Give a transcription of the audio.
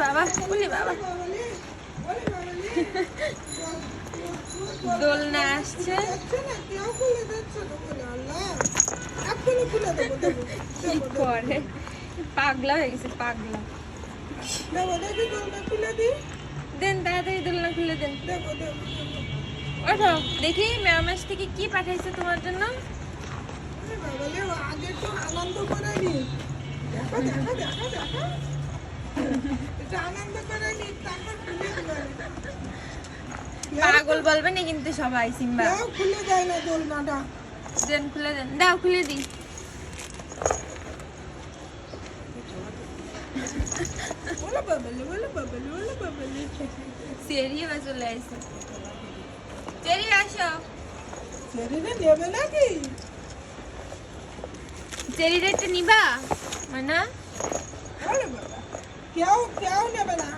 বাবা দোলনা আসছে। কি করে পাগলা হয়ে গেছে পাগলা। দেন তাড়াতাড়ি দোলনা খুলে দেন। ওঠো দেখি ম্যামাস থেকে কি পাঠাইছে তোমার জন্য। আগে তো আনন্দ করে নি, দেখো দেখো দেখো দেখো, এটা আনন্দ করে নি, তারপর খুলে দিবেন। পাগল বলবে না কিন্তু সবাই। সিম্বা খুলে দেয় না দোলনাটা। দেন খুলে দেন, দাও খুলে দিই। বলো বাবলে বলো বাবলে বলো বাবলে। চেরি এবার চলে আসছে। চেরি আসো। চেরিটা নেবে নাকি? চেরিটা একটু নিবা মানা? বলো বাবা, কেউ কেউ নেবে না।